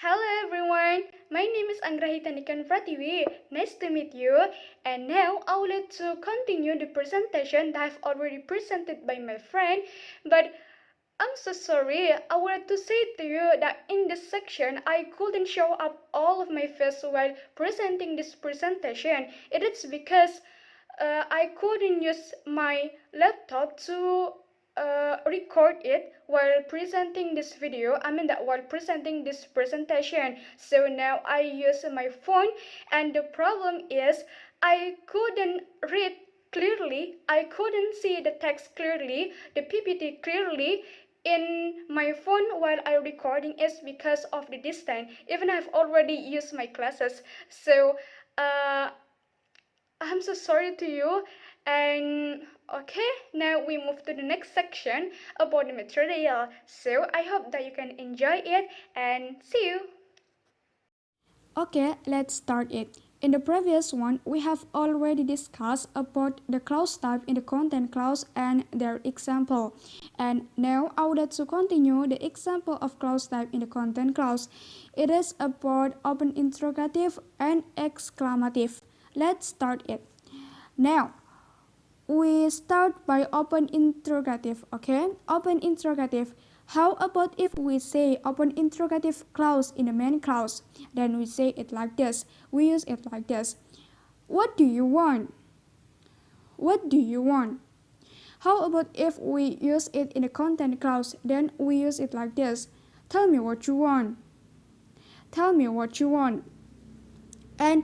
Hello everyone, my name is Anggrahita Nikan Pratiwi. Nice to meet you. And now I would like to continue the presentation that I've already presented by my friend. But I'm so sorry. I wanted to say to you that in this section I couldn't show up all of my face while presenting this presentation. It is because I couldn't use my laptop to record it while presenting this video. While presenting this presentation. So now I use my phone, and the problem is I couldn't read clearly. I couldn't see the text clearly, the PPT clearly in my phone while I recording is because of the distance. Even I've already used my glasses. So I'm so sorry to you. And okay, now we move to the next section about the material. So I hope that you can enjoy it and see you. Okay, let's start it. In the previous one, we have already discussed about the clause type in the content clause and their example. And now I would like to continue the example of clause type in the content clause. It is about open interrogative and exclamative. Let's start it. Now, we start by open interrogative, okay? Open interrogative. How about if we say open interrogative clause in the main clause? Then we say it like this. We use it like this. What do you want? What do you want? How about if we use it in the content clause? Then we use it like this. Tell me what you want. Tell me what you want. And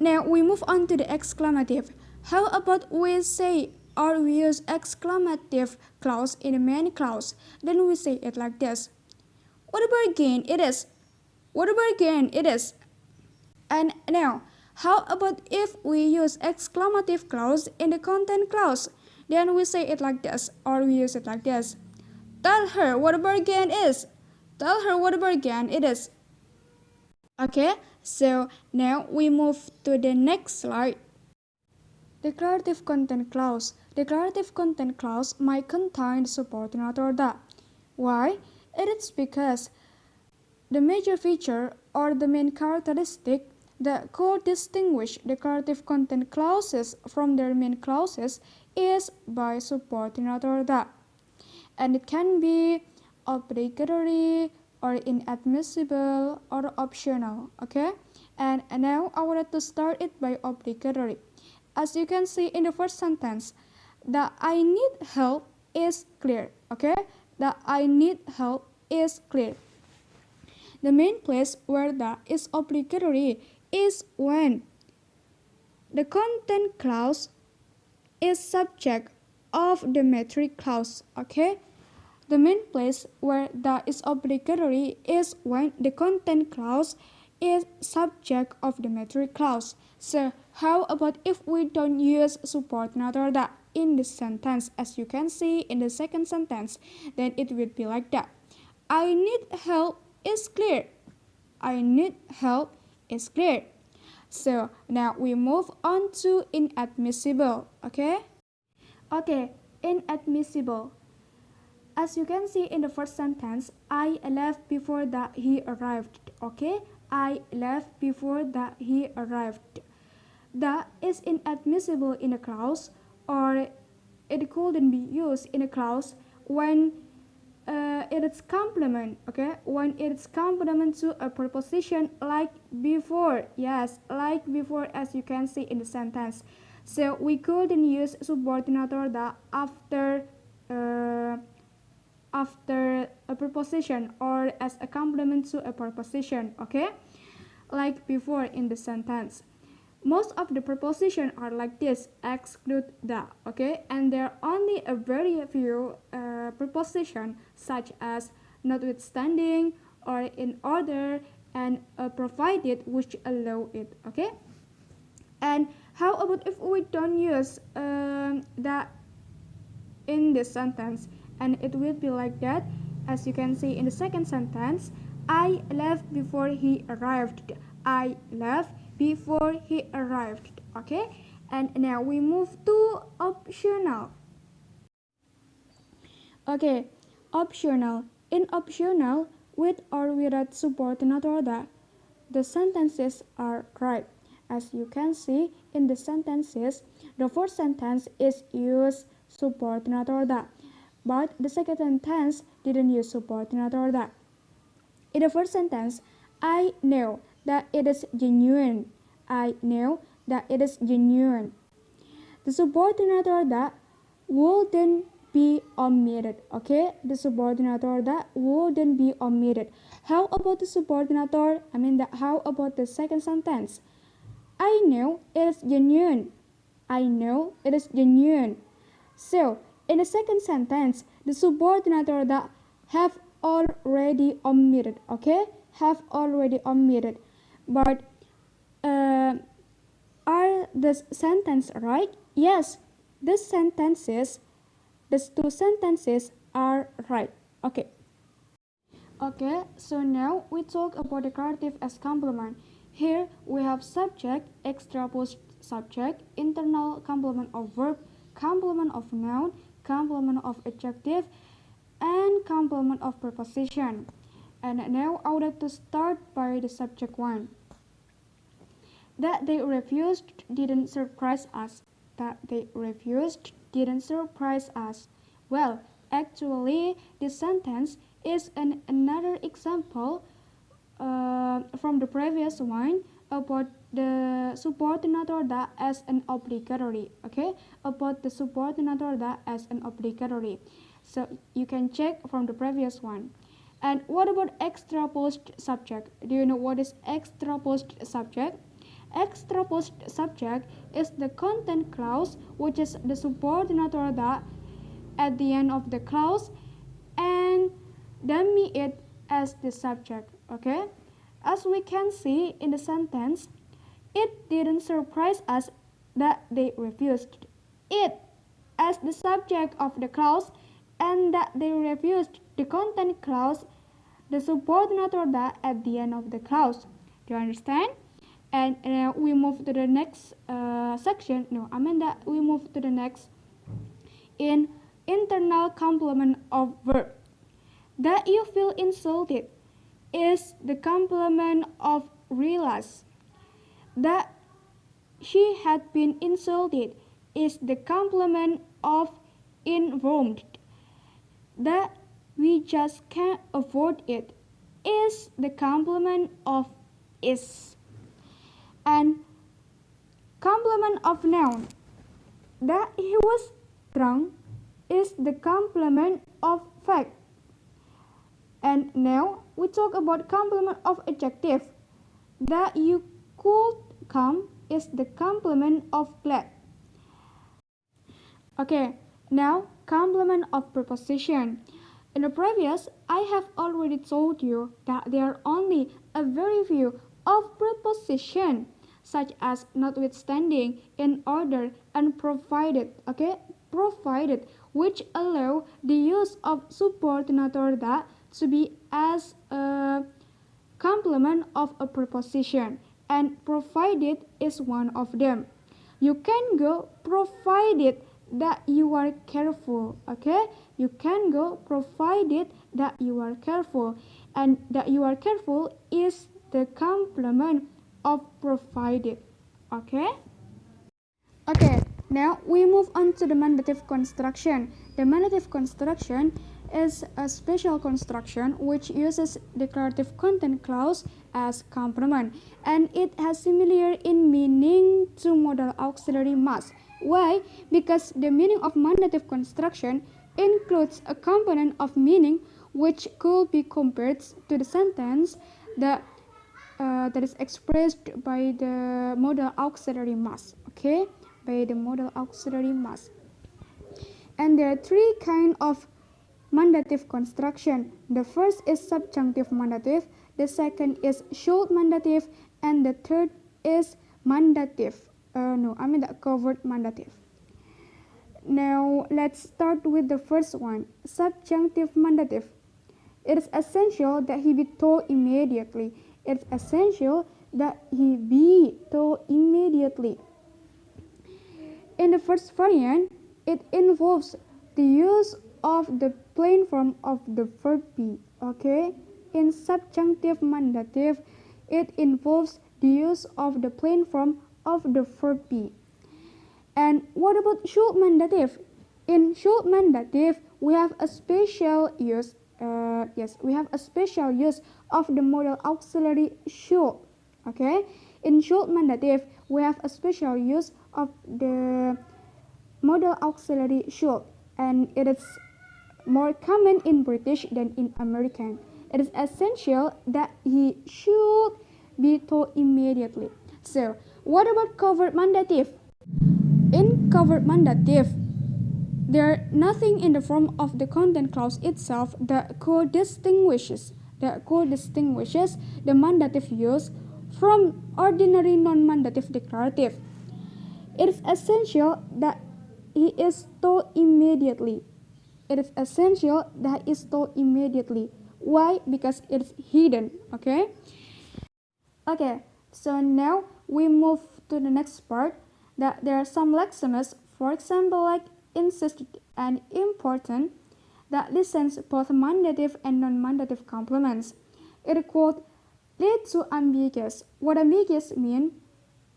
now we move on to the exclamative. How about we say or we use exclamative clause in the main clause? Then we say it like this. What a bargain it is! What a bargain it is! And now, how about if we use exclamative clause in the content clause? Then we say it like this, or we use it like this. Tell her what a bargain is! Tell her what a bargain it is! Okay, so now we move to the next slide. Declarative content clause. Declarative content clause might contain the supporting author the. Why? It is because the major feature or the main characteristic that could distinguish declarative content clauses from their main clauses is by supporting author the. And it can be obligatory or inadmissible or optional, okay? And now I wanted to start it by obligatory. As you can see in the first sentence, the I need help is clear, okay? The I need help is clear. The main place where the is obligatory is when the content clause is subject of the metric clause, okay? The main place where the is obligatory is when the content clause is subject of the metric clause. So how about if we don't use support another that in this sentence? As you can see in the second sentence, then it would be like that. I need help is clear. I need help is clear. So now we move on to inadmissible, okay? Okay, inadmissible. As you can see in the first sentence, I left before that he arrived, okay? I left before that he arrived. That is inadmissible in a clause, or it couldn't be used in a clause when it is complement, okay? When it is complement to a preposition like before, yes, like before, as you can see in the sentence. So we couldn't use subordinate order after a preposition or as a complement to a preposition, okay? Like before in the sentence. Most of the prepositions are like this, exclude the, okay? And there are only a very few prepositions such as notwithstanding or in order and provided, which allow it, okay? And how about if we don't use the in this sentence? And it will be like that. As you can see in the second sentence, I left before he arrived. I left before he arrived, okay? And now we move to optional. Okay, optional. In optional, with or without subordinate order, the sentences are right. As you can see in the sentences, the first sentence is use subordinate order, but the second sentence didn't use subordinate order. In the first sentence, I know that it is genuine. I know that it is genuine. The subordinate order wouldn't be omitted. Okay, the subordinate order wouldn't be omitted. How about the subordinate order? How about the second sentence? I know it is genuine. I know it is genuine. So, in the second sentence, the subordinate order have already omitted. Okay, have already omitted. But are the sentence right? Yes, the two sentences are right. Okay. Okay, so now we talk about declarative as complement. Here we have subject, extra post subject, internal complement of verb, complement of noun, complement of adjective, and complement of preposition. And now I would like to start by the subject one. That they refused didn't surprise us. That they refused didn't surprise us. Well, actually, this sentence is another example from the previous one about the subordinate order as an obligatory. Okay, about the subordinate order as an obligatory. So you can check from the previous one. And what about extra post subject? Do you know what is extra post subject? Extra post subject is the content clause, which is the subordinate order at the end of the clause, and dummy it as the subject. Okay, as we can see in the sentence, it didn't surprise us that they refused it as the subject of the clause, and that they refused the content clause, the subordinate order at the end of the clause. Do you understand? And we move to the next section. We move to the next in internal complement of verb. That you feel insulted is the complement of realize. That she had been insulted is the complement of informed. That we just can't afford it is the complement of is. And complement of noun. That he was drunk is the complement of fact. And now we talk about complement of adjective. That you could come is the complement of glad. Okay, now complement of preposition. In the previous, I have already told you that there are only a very few of preposition, such as notwithstanding, in order, and provided. Okay, provided, which allow the use of subordinate order to be as a complement of a preposition, and provided is one of them. You can go provided that you are careful. Okay, you can go provided that you are careful, and that you are careful is the complement of provided. Okay. Okay, now we move on to the mandative construction. The mandative construction is a special construction which uses declarative content clause as complement, and it has similar in meaning to modal auxiliary must. Why? Because the meaning of mandative construction includes a component of meaning which could be compared to the sentence that is expressed by the modal auxiliary must. Okay, by the modal auxiliary must. And there are three kinds of mandative construction. The first is subjunctive mandative, the second is should mandative, and the third is mandative. The covered mandative. Now let's start with the first one, subjunctive mandative. It is essential that he be told immediately. It's essential that he be told immediately. In the first variant, it involves the use of the plain form of the verb be. Okay, in subjunctive mandative, it involves the use of the plain form of the verb be. And what about should mandative? In should mandative, we have a special use. We have a special use of the modal auxiliary should. Okay, in should mandative, we have a special use of the modal auxiliary should, and it is more common in British than in American. It is essential that he should be told immediately. So, what about covert mandative? In covert mandative, there nothing in the form of the content clause itself that co-distinguishes the mandative use from ordinary non-mandative declarative. It is essential that he is told immediately. It is essential that he is told immediately. Why? Because it is hidden. Okay. Okay. So now we move to the next part. That there are some lexemes, for example, like insisted and important, that listens both mandative and non-mandative complements. It could lead to ambiguous. What ambiguous mean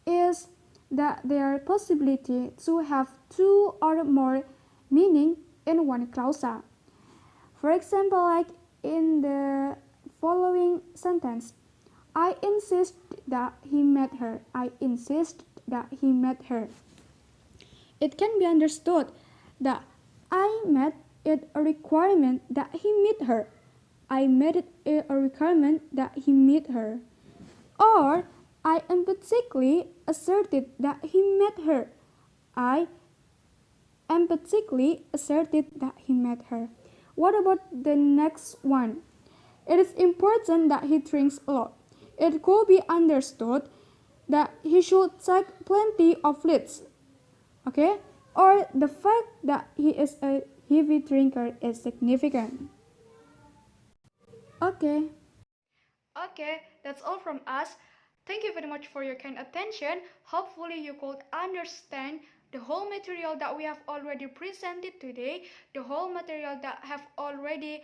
is that there are possibility to have two or more meaning in one clause. For example, like in the following sentence, I insist that he met her. I insist that he met her. It can be understood that I made it a requirement that he meet her. I made it a requirement that he meet her. Or I emphatically asserted that he met her. I emphatically asserted that he met her. What about the next one? It is important that he drinks a lot. It could be understood that he should take plenty of fluids. Okay? Or the fact that he is a heavy drinker is significant. Okay. Okay, that's all from us. Thank you very much for your kind attention. Hopefully you could understand the whole material that we have already presented today, the whole material that have already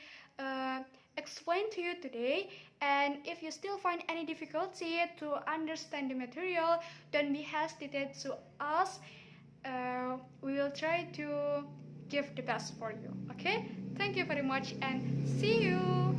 explained to you today. And if you still find any difficulty to understand the material, don't be hesitant to ask. We will try to give the best for you. Okay, thank you very much and see you.